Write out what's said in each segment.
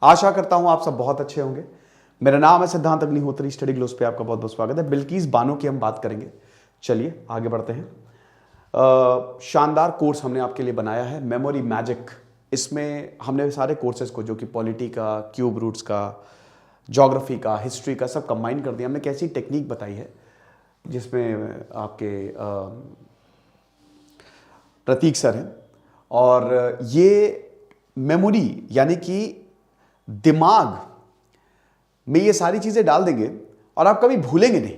आशा करता हूं आप सब बहुत अच्छे होंगे। मेरा नाम है सिद्धांत अग्निहोत्री। स्टडी ग्लोस पे आपका बहुत बहुत स्वागत है। बिल्किस बानो की हम बात करेंगे। चलिए आगे बढ़ते हैं। शानदार कोर्स हमने आपके लिए बनाया है, मेमोरी मैजिक। इसमें हमने सारे कोर्सेज को, जो कि पॉलिटी का, क्यूब रूट्स का, ज्योग्राफी का, हिस्ट्री का, सब कंबाइन कर दिया। हमने कैसी टेक्निक बताई है जिसमें आपके प्रतीक सर हैं, और ये मेमोरी यानी कि दिमाग में ये सारी चीजें डाल देंगे और आप कभी भूलेंगे नहीं।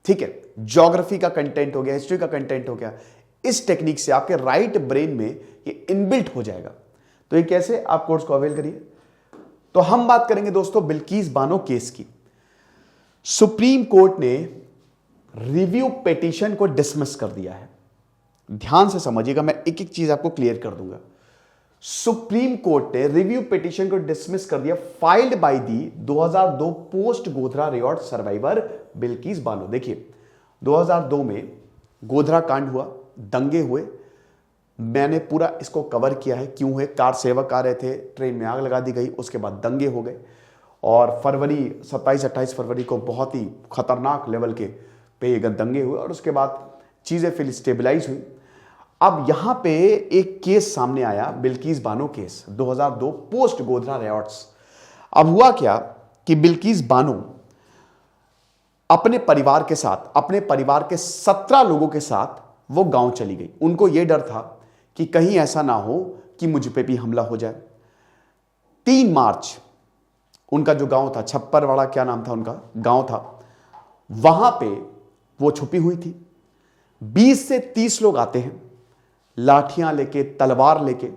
ठीक है, ज्योग्राफी का कंटेंट हो गया, हिस्ट्री का कंटेंट हो गया, इस टेक्निक से आपके राइट ब्रेन में ये इनबिल्ट हो जाएगा। तो ये कैसे, आप कोर्स को अवेल करिए। तो हम बात करेंगे दोस्तों बिल्किस बानो केस की। सुप्रीम कोर्ट ने रिव्यू पिटीशन को डिसमिस कर दिया है। ध्यान से समझिएगा, मैं एक एक चीज आपको क्लियर कर दूंगा। सुप्रीम कोर्ट ने रिव्यू पिटीशन को डिसमिस कर दिया, filed by the 2002 post Godhra riot survivor Bilkis Bano. देखिए 2002 में गोधरा कांड हुआ, दंगे हुए, मैंने पूरा इसको कवर किया है। क्यों हुए? कार सेवक आ रहे थे, ट्रेन में आग लगा दी गई, उसके बाद दंगे हो गए और फरवरी 27-28 फरवरी को बहुत ही खतरनाक लेवल के पे दंगे हुए और उसके बाद चीजें फिर स्टेबलाइज हुई। अब यहां पे एक केस सामने आया, बिल्किस बानो केस 2002 पोस्ट गोधरा रियॉट्स। अब हुआ क्या कि बिल्किस बानो अपने परिवार के साथ, अपने परिवार के 17 लोगों के साथ वो गांव चली गई। उनको यह डर था कि कहीं ऐसा ना हो कि मुझ पे भी हमला हो जाए। 3 मार्च उनका जो गांव था, छप्परवाड़ा क्या नाम था उनका गांव था, वहां पे वो छुपी हुई थी। 20 से 30 लोग आते हैं, लाठियां लेके, तलवार लेके।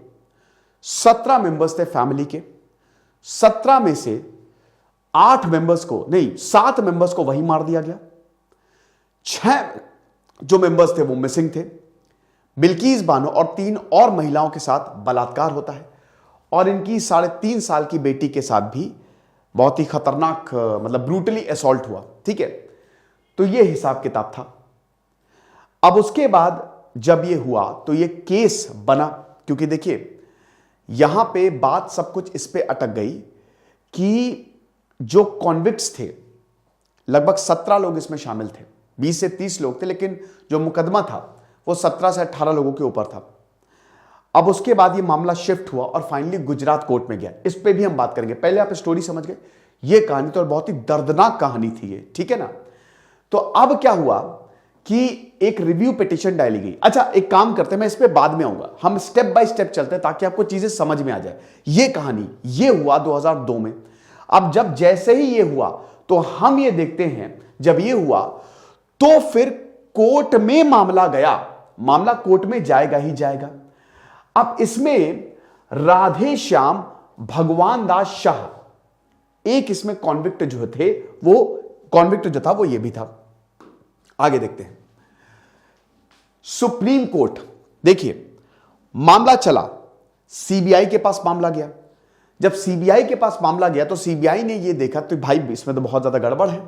17 मेंबर्स थे फैमिली के। 17 में से 8 मेंबर्स को नहीं, 7 मेंबर्स को वहीं मार दिया गया। 6 जो मेंबर्स थे वो मिसिंग थे। बिल्किस बानो और 3 और महिलाओं के साथ बलात्कार होता है और इनकी 3.5 साल की बेटी के साथ भी बहुत ही खतरनाक, मतलब ब्रूटली असॉल्ट हुआ। ठीक है, तो ये हिसाब किताब था। अब उसके बाद जब ये हुआ तो ये केस बना, क्योंकि देखिए यहां पे बात सब कुछ इस पे अटक गई कि जो कॉन्विक्ट्स थे, लगभग 17 लोग इसमें शामिल थे, 20 से 30 लोग थे, लेकिन जो मुकदमा था वो 17 से 18 लोगों के ऊपर था। अब उसके बाद ये मामला शिफ्ट हुआ और फाइनली गुजरात कोर्ट में गया। इस पे भी हम बात करेंगे। पहले आप स्टोरी समझ गए, ये कहानी तो बहुत ही दर्दनाक कहानी थी ये, ठीक है ना। तो अब क्या हुआ कि एक रिव्यू पिटीशन डाली गई। अच्छा एक काम करते हैं, मैं इस पे बाद में आऊंगा, हम स्टेप बाय स्टेप चलते हैं ताकि आपको चीजें समझ में आ जाए। ये कहानी ये हुआ 2002 में। अब जब जैसे ही ये हुआ तो हम ये देखते हैं, जब ये हुआ तो फिर कोर्ट में मामला गया। मामला कोर्ट में जाएगा ही जाएगा। अब इसमें राधे श्याम भगवान दास शाह, एक इसमें कॉन्विक्ट जो थे, वो कॉन्विक्ट जो था वो ये भी था। आगे देखते हैं। सुप्रीम कोर्ट, देखिए मामला चला, सीबीआई के पास मामला गया। जब सीबीआई के पास मामला गया तो सीबीआई ने ये देखा तो भाई इसमें तो बहुत ज्यादा गड़बड़ है।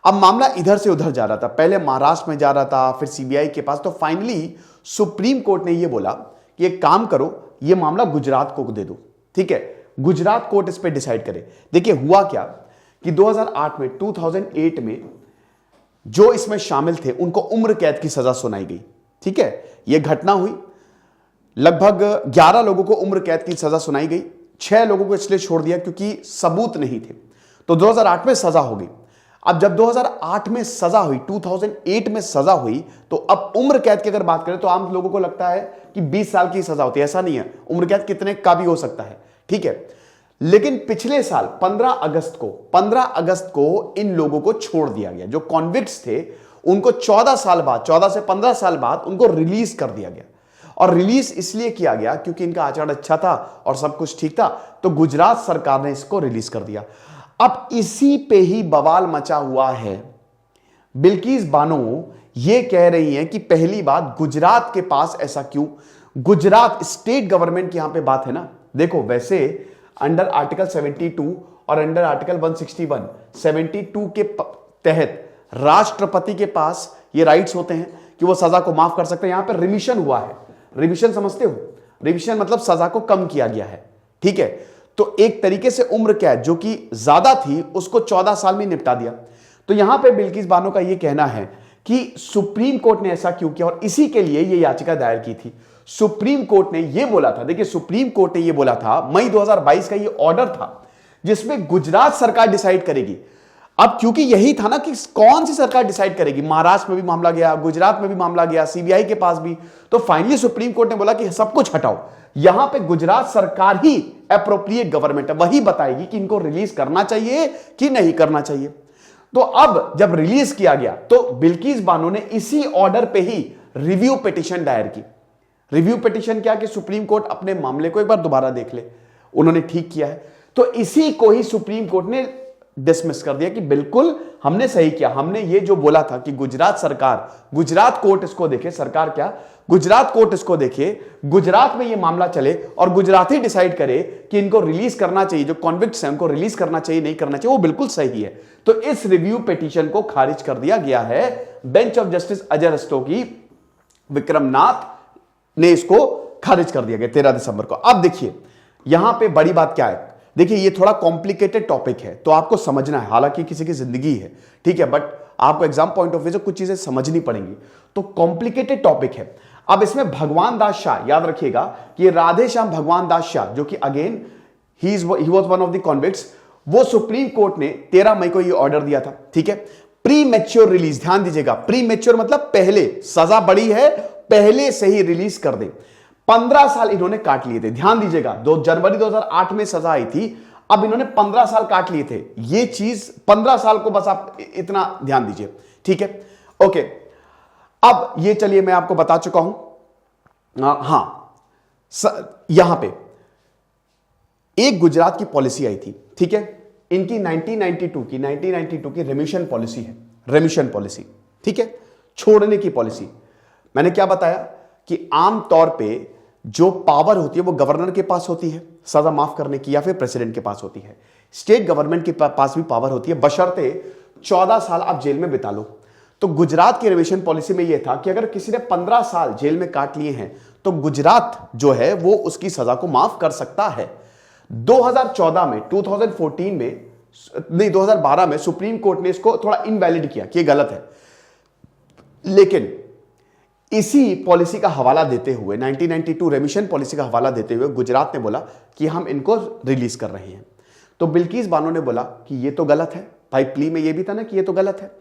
अब मामला इधर से उधर जा रहा था, पहले महाराष्ट्र में जा रहा था, फिर सीबीआई के पास। तो फाइनली सुप्रीम कोर्ट ने ये बोला कि एक काम करो, ये मामला गुजरात को दे दो। ठीक है, गुजरात कोर्ट इस पर डिसाइड करे। देखिए हुआ क्या कि 2008 में जो इसमें शामिल थे उनको उम्र कैद की सजा सुनाई गई। ठीक है, यह घटना हुई, लगभग 11 लोगों को उम्र कैद की सजा सुनाई गई। 6 लोगों को इसलिए छोड़ दिया क्योंकि सबूत नहीं थे। तो 2008 में सजा हो गई। अब जब 2008 में सजा हुई, 2008 में सजा हुई, तो अब उम्र कैद की अगर बात करें तो आम लोगों को लगता है कि 20 साल की सजा होती है। ऐसा नहीं है, उम्र कैद कितने का भी हो सकता है। ठीक है, लेकिन पिछले साल 15 अगस्त को इन लोगों को छोड़ दिया गया। जो कॉन्विक्ट्स थे उनको 14 साल बाद, 14 से 15 साल बाद उनको रिलीज कर दिया गया। और रिलीज इसलिए किया गया क्योंकि इनका आचरण अच्छा था और सब कुछ ठीक था, तो गुजरात सरकार ने इसको रिलीज कर दिया। अब इसी पे ही बवाल मचा हुआ है। बिल्किस बानो ये कह रही हैं कि पहली बात, गुजरात के पास ऐसा क्यों? गुजरात स्टेट गवर्नमेंट की यहां पे बात है ना। देखो वैसे अंडर आर्टिकल 72 और अंडर आर्टिकल 161, 72 के तहत राष्ट्रपति के पास ये राइट्स होते हैं कि वो सजा को माफ कर सकते हैं। यहां पर रिमिशन हुआ है। रिमिशन समझते हो? रिमिशन मतलब सजा को कम किया गया है। ठीक है, तो एक तरीके से उम्र कैद जो कि ज्यादा थी उसको 14 साल में निपटा दिया। तो यहां पे बिल्किस बानो का यह कहना है कि सुप्रीम कोर्ट ने ऐसा क्यों किया और इसी के लिए यह याचिका दायर की थी। सुप्रीम कोर्ट ने यह बोला था, देखिए सुप्रीम कोर्ट ने यह बोला था, मई 2022 का यह ऑर्डर था जिसमें गुजरात सरकार डिसाइड करेगी। अब क्योंकि यही था ना कि कौन सी सरकार डिसाइड करेगी, महाराष्ट्र में भी मामला गया, गुजरात में भी मामला गया, सीबीआई के पास भी, तो फाइनली सुप्रीम कोर्ट ने बोला कि सब कुछ हटाओ, यहां पे गुजरात सरकार ही एप्रोप्रिएट गवर्नमेंट है, वही बताएगी कि इनको रिलीज करना चाहिए कि नहीं करना चाहिए। तो अब जब रिलीज किया गया तो बिल्किस बानो ने इसी ऑर्डर पे ही रिव्यू पिटीशन दायर की। रिव्यू पिटीशन क्या कि सुप्रीम कोर्ट अपने मामले को एक बार दोबारा देख ले, उन्होंने ठीक किया है। तो इसी को ही सुप्रीम कोर्ट ने डिसमिस कर दिया कि बिल्कुल हमने सही किया, हमने ये जो बोला था कि गुजरात सरकार, गुजरात कोर्ट इसको देखे, सरकार क्या, गुजरात कोर्ट इसको देखे, गुजरात में ये मामला चले और गुजरात ही डिसाइड करे कि इनको रिलीज करना चाहिए, जो कॉन्विक्ट्स हैं उनको रिलीज करना चाहिए नहीं करना चाहिए, वो बिल्कुल सही है। तो इस रिव्यू पिटीशन को खारिज कर दिया गया है। Bench of justice Ajay Rastogi, Vikram Nath ने इसको खारिज कर दिया गया 13 दिसंबर को। अब देखिए यहां पे बड़ी बात क्या है, देखिए ये थोड़ा कॉम्प्लिकेटेड टॉपिक है तो आपको समझना है, हालांकि किसी की जिंदगी है, ठीक है, बट आपको एग्जाम पॉइंट ऑफ व्यू से कुछ चीजें समझनी पड़ेंगी, तो कॉम्प्लिकेटेड टॉपिक है। अब इसमें भगवान दास शाह, याद रखिएगा कि राधे श्याम भगवान दास शाह जो कि again he was one of the convicts, वो सुप्रीम कोर्ट ने 13 मई को ये ऑर्डर दिया था, ठीक है, प्री मैच्योर रिलीज, ध्यान दीजिएगा, प्री मैच्योर मतलब पहले, सजा बड़ी है पहले से ही रिलीज कर दे। 15 साल इन्होंने काट लिए थे, ध्यान दीजिएगा, 2 जनवरी 2008 में सजा आई थी, अब इन्होंने 15 साल काट लिए थे। ये चीज 15 साल को बस आप इतना ध्यान दीजिए, ठीक है, ओके। अब ये चलिए मैं आपको बता चुका हूं, यहां पे एक गुजरात की पॉलिसी आई थी, ठीक है, इनकी 1992 की रेमिशन पॉलिसी है, रेमिशन पॉलिसी, ठीक है, छोड़ने की पॉलिसी। मैंने क्या बताया कि आमतौर पे जो पावर होती है वो गवर्नर के पास होती है सजा माफ करने की, या फिर प्रेसिडेंट के पास होती है। स्टेट गवर्नमेंट के पास भी पावर होती है, बशर्ते 14 साल आप जेल में बिता लो। तो गुजरात की रिविजन पॉलिसी में यह था कि अगर किसी ने 15 साल जेल में काट लिए हैं तो गुजरात जो है वो उसकी सजा को माफ कर सकता है। 2014 में 2014 में नहीं 2012 में सुप्रीम कोर्ट ने इसको थोड़ा इनवैलिड किया कि ये गलत है, लेकिन इसी पॉलिसी का हवाला देते हुए 1992 रेमिशन पॉलिसी का हवाला देते हुए गुजरात ने बोला कि हम इनको रिलीज कर रहे हैं। तो बिल्किस बानो ने बोला कि ये तो गलत है भाई, प्ली में ये भी था ना कि ये तो गलत है।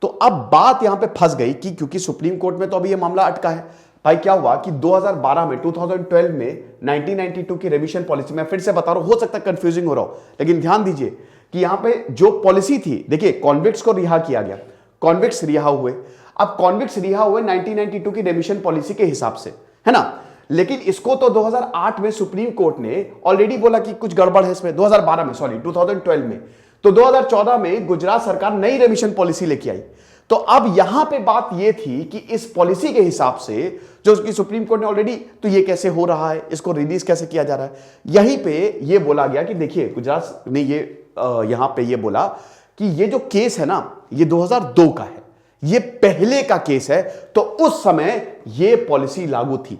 तो अब बात यहां पे फंस गई कि क्योंकि सुप्रीम कोर्ट में तो अभी ये मामला अटका है। भाई क्या हुआ कि 2012 में 2012 में 1992 की रेमिशन पॉलिसी, मैं फिर से बता रहा हूं, हो सकता है कंफ्यूजिंग हो रहा हो, लेकिन ध्यान दीजिए कि यहां पे जो पॉलिसी थी, देखिए कॉन्विक्ट्स को रिहा किया गया, कॉन्विक्ट्स रिहा हुए। अब कॉन्विक्ट्स रिहा हुए 1992 की रेमिशन पॉलिसी के हिसाब से, है ना, लेकिन इसको तो 2008 में सुप्रीम कोर्ट ने ऑलरेडी बोला कि कुछ गड़बड़ है इसमें, 2012 में, सॉरी 2012 में। तो 2014 में गुजरात सरकार नई रेमिशन पॉलिसी लेके आई। तो अब यहां पे बात यह थी कि इस पॉलिसी के हिसाब से जो उसकी सुप्रीम कोर्ट ने ऑलरेडी, तो ये कैसे हो रहा है, इसको रिलीज कैसे किया जा रहा है, यहीं पे ये बोला गया कि देखिए गुजरात ने ये यहां पे ये बोला कि ये जो केस है ना ये 2002 का है, ये पहले का केस है। तो उस समय ये पॉलिसी लागू थी,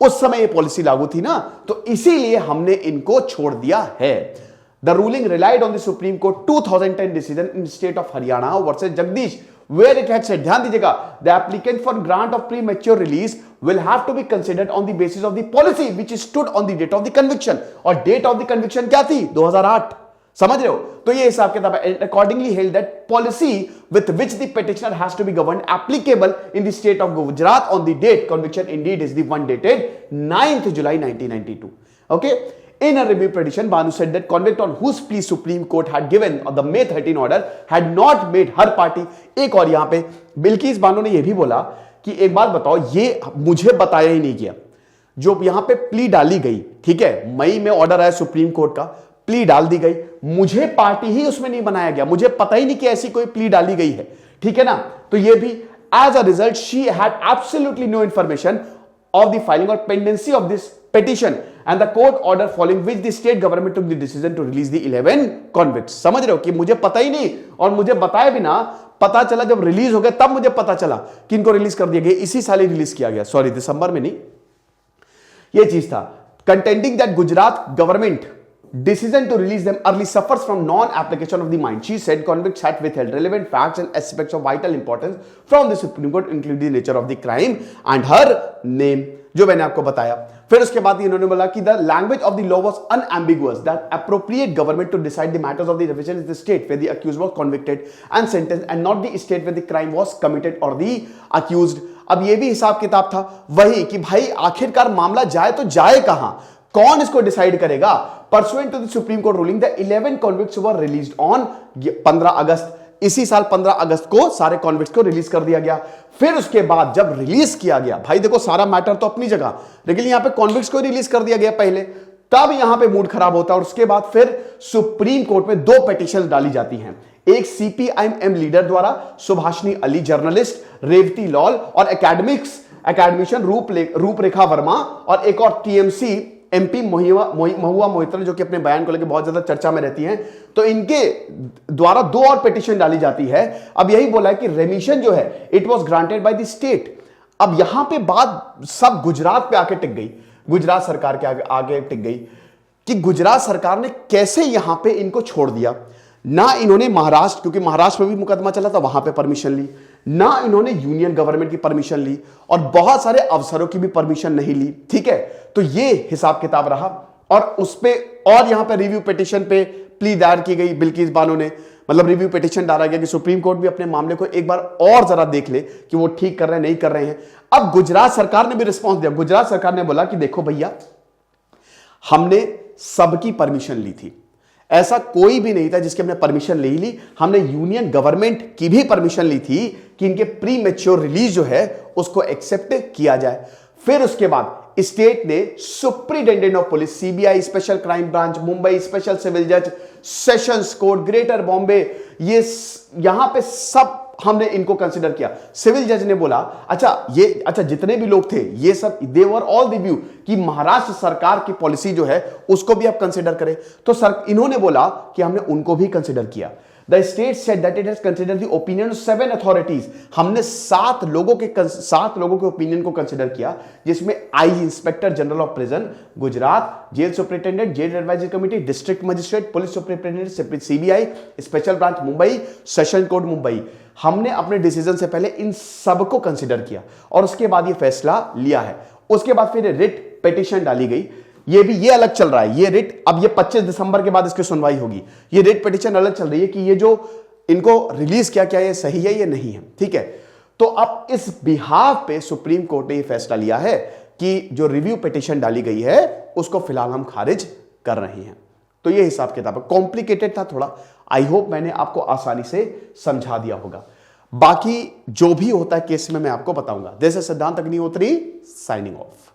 उस समय ये पॉलिसी लागू थी ना, तो इसीलिए हमने इनको छोड़ दिया है। The ruling relied on the supreme court 2010 decision in state of Haryana versus Jagdish, where it had said, ध्यान दीजिएगा, the applicant for grant of premature release will have to be considered on the basis of the policy which stood on the date of the conviction। और date of the conviction क्या थी? 2008, समझ रहे हो? तो ये हिसाब किताब है। Accordingly held that policy with which the petitioner has to be governed applicable in the state of Gujarat on the date conviction indeed is the one dated 9th July 1992। Okay? In a review petition, Banu said that convict on whose plea Supreme Court had given the May 13 order had not made her party। एक और यहां पे बिल्किस बानो ने यह भी बोला कि एक बात बताओ, ये मुझे बताया ही नहीं गया, जो यहां पे प्ली डाली गई, ठीक है, मई में ऑर्डर आया सुप्रीम कोर्ट का, प्ली डाल दी गई, मुझे पार्टी ही उसमें नहीं बनाया गया, मुझे पता ही नहीं कि ऐसी कोई प्ली डाली गई है, ठीक है ना। तो ये भी as a result she had absolutely no information of the filing or pendency of this petition and the court order following which the state government took the decision to release the 11 convicts। समझ रहे हो कि मुझे पता ही नहीं, और मुझे बताए बिना पता चला जब रिलीज हो गया, तब मुझे पता चला कि इनको रिलीज कर दिया गया, इसी साल ही रिलीज किया गया, सॉरी दिसंबर में नहीं, ये चीज था। Contending that Gujarat government decision to release them early suffers from non-application of the mind. She said convicts had withheld relevant facts and aspects of vital importance from the Supreme Court, including the nature of the crime and her name, जो मैंने आपको बताया। फिर उसके बाद इन्होंने बोला कि the language of the law was unambiguous, that appropriate government to decide the matters of the revision is the state where the accused was convicted and sentenced and not the state where the crime was committed or the accused। अब ये भी हिसाब किताब था वही कि भाई आखिरकार मामला जाए तो जाए कहां, कौन इसको डिसाइड करेगा। Pursuant to the Supreme Court ruling, the 11 convicts were released on 15 अगस्त, इसी साल 15 अगस्त को सारे कॉन्विक्ट्स को रिलीज कर दिया गया। फिर उसके बाद जब रिलीज किया गया, भाई देखो सारा मैटर तो अपनी जगह, लेकिन यहां पे कॉन्विक्ट्स को रिलीज कर दिया गया पहले, तब यहां पे मूड खराब होता है। और उसके बाद फिर सुप्रीम कोर्ट में 2 पिटीशन डाली जाती हैं, एक सीपीआईएम लीडर द्वारा, सुभाषिनी अली जर्नलिस्ट, रेवती लॉल और एकेडमिशियन रूपरेखा वर्मा, और एक और टीएमसी एमपी महुआ मोहित्र जो कि अपने बयान को लेकर बहुत ज्यादा चर्चा में रहती हैं, तो इनके द्वारा 2 और पिटीशन डाली जाती है। अब यही बोला है कि रेमिशन जो है it was granted by the state. अब यहां पे बात सब गुजरात पे आके टिक गई, गुजरात सरकार के आगे टिक गई कि गुजरात सरकार ने कैसे यहां पे इनको छोड़ दिया। ना इन्होंने महाराष्ट्र, क्योंकि महाराष्ट्र में भी मुकदमा चला था, वहां पे परमिशन ली, ना इन्होंने यूनियन गवर्नमेंट की परमिशन ली, और बहुत सारे अफसरों की भी परमिशन नहीं ली। ठीक है, तो ये हिसाब किताब रहा। और उस पे और यहां पे रिव्यू पिटीशन पे प्ली दायर की गई बिल्किस बानो ने, मतलब रिव्यू पिटीशन डाला गया कि सुप्रीम कोर्ट भी अपने मामले को एक बार और जरा देख ले कि वो ठीक कर रहे हैं नहीं कर रहे हैं। अब गुजरात सरकार ने भी रिस्पॉन्स दिया। गुजरात सरकार ने बोला कि देखो भैया, हमने सबकी परमिशन ली थी, ऐसा कोई भी नहीं था जिसकी हमने परमिशन नहीं ली। हमने यूनियन गवर्नमेंट की भी परमिशन ली थी कि इनके प्री मैच्योर रिलीज जो है उसको एक्सेप्ट किया जाए। फिर उसके बाद स्टेट ने superintendent of police, CBI, special crime branch, Mumbai special civil जज, सेशंस कोर्ट, ग्रेटर बॉम्बे, ये यहां पे सब हमने इनको कंसीडर किया। सिविल जज ने बोला अच्छा जितने भी लोग थे ये सब दे वर ऑल द व्यू कि महाराष्ट्र सरकार की पॉलिसी जो है उसको भी आप कंसीडर करें। तो सर इन्होंने बोला कि हमने उनको भी कंसीडर किया। The state said that it has considered the opinion of 7 authorities. हमने 7 लोगों के ओपिनियन को कंसीडर किया, जिसमें IG inspector general of prison Gujarat, jail superintendent, jail advisory committee, district magistrate, police superintendent CBI, special branch Mumbai, session court Mumbai. हमने अपने decision से पहले इन सबको कंसीडर किया और उसके बाद ये फैसला लिया है। उसके बाद फिर रिट पिटीशन डाली गई, ये अलग चल रहा है। ये रिट अब ये 25 दिसंबर के बाद इसकी सुनवाई होगी। ये रिट पिटीशन अलग चल रही है कि ये जो इनको रिलीज किया क्या ये सही है ये नहीं है। ठीक है, तो अब इस बिहाफ पे सुप्रीम कोर्ट ने ये फैसला लिया है कि जो रिव्यू पिटीशन डाली गई है उसको फिलहाल हम खारिज कर रहे हैं। तो ये हिसाब किताब है, कॉम्प्लिकेटेड था थोड़ा। आई होप मैंने आपको आसानी से समझा दिया होगा। बाकी जो भी होता है केस में मैं आपको बताऊंगा। दिस इज सिद्धांत अग्निहोत्री साइनिंग ऑफ।